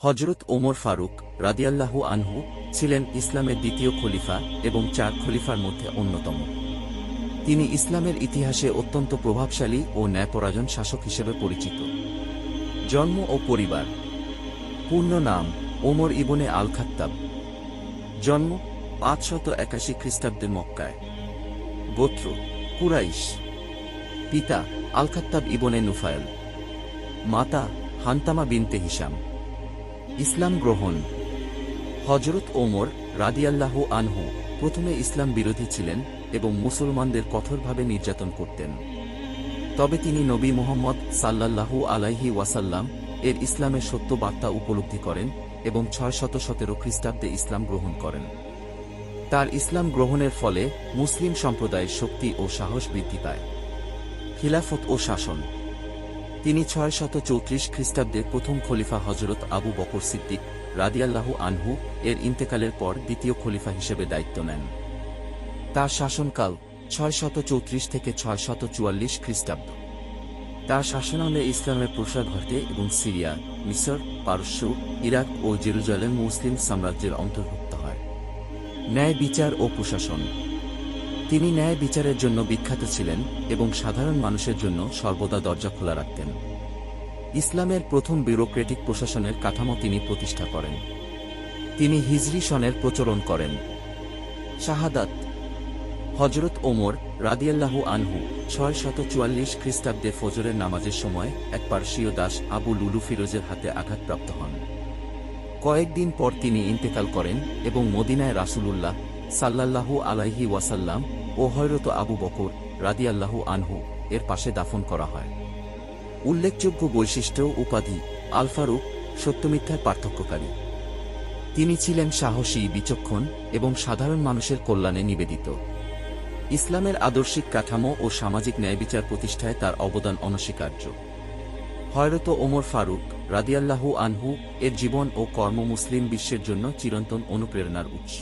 হযরত ওমর ফারুক রাদিয়াল্লাহু আনহু ছিলেন ইসলামের দ্বিতীয় খলিফা এবং 4 খলিফার মধ্যে অন্যতম। তিনি ইসলামের ইতিহাসে অত্যন্ত প্রভাবশালী ও ন্যায়পরায়ণ শাসক হিসেবে পরিচিত। জন্ম ও পরিবার। পূর্ণ নাম ওমর ইবনে আল খাত্তাব। জন্ম 581 খ্রিস্টাব্দে মক্কায়। গোত্র কুরাইশ। পিতা আল খাত্তাব ইবনে নুফায়েল। মাতা হান্তামা বিনতে হিশাম। ইসলাম গ্রহণ। হযরত ওমর রাদিয়াল্লাহু আনহু প্রথমে ইসলাম বিরোধী ছিলেন এবং মুসলমানদের কঠোরভাবে নির্যাতন করতেন। তবে তিনি নবী মুহাম্মদ সাল্লাল্লাহু আলাইহি ওয়াসাল্লাম এর ইসলামের সত্য বার্তা উপলব্ধি করেন এবং 617 খ্রিস্টাব্দে ইসলাম গ্রহণ করেন। তার ইসলাম গ্রহণের ফলে মুসলিম সম্প্রদায়ের শক্তি ও সাহস বৃদ্ধি পায়। খিলাফত ও শাসন। তিনি 634 খ্রিস্টাব্দে প্রথম খলিফা হযরত আবু বকর সিদ্দিক রাদিয়াল্লাহু আনহু এর ইন্তেকালের পর দ্বিতীয় খলিফা হিসেবে দায়িত্ব নেন। তার শাসনকাল 634 থেকে 644 খ্রিস্টাব্দ। তার শাসনামলে ইসলামের প্রসার ঘটে এবং সিরিয়া, মিসর, পারস্য, ইরাক ও জেরুজালেম মুসলিম সাম্রাজ্যের অন্তর্ভুক্ত হয়। ন্যায় বিচার ও প্রশাসন। তিনি ন্যায় বিচারের জন্য বিখ্যাত ছিলেন এবং সাধারণ মানুষের জন্য সর্বদা দরজা খোলা রাখতেন। ইসলামের প্রথম ব্যুরোক্রেটিক প্রশাসনের কাঠামো তিনি প্রতিষ্ঠা করেন। তিনি হিজরি সনের প্রচলন করেন। শাহাদাত। হযরত ওমর রাদিয়াল্লাহু আনহু 644 খ্রিস্টাব্দে ফজরের নামাজের সময় এক পারসীয় দাস আবু লুলু ফিরোজের হাতে আঘাতপ্রাপ্ত হন। কয়েকদিন পর তিনি ইন্তেকাল করেন এবং মদিনায় রাসূলুল্লাহ সাল্লাল্লাহু আলাইহি ওয়াসাল্লাম ও হযরত আবু বকর রাদিয়াল্লাহু আনহু এর পাশে দাফন করা হয়। উল্লেখযোগ্য বৈশিষ্ট্য উপাধি: আল ফারুক, সত্যমিথ্যার পার্থক্যকারী। তিনি ছিলেন সাহসী, বিচক্ষণ এবং সাধারণ মানুষের কল্যাণে নিবেদিত। ইসলামের আদর্শিক কাঠামো ও সামাজিক ন্যায়বিচার প্রতিষ্ঠায় তার অবদান অনস্বীকার্য। হযরত ওমর ফারুক রাদিয়াল্লাহু আনহু এর জীবন ও কর্ম মুসলিম বিশ্বের জন্য চিরন্তন অনুপ্রেরণার উৎস।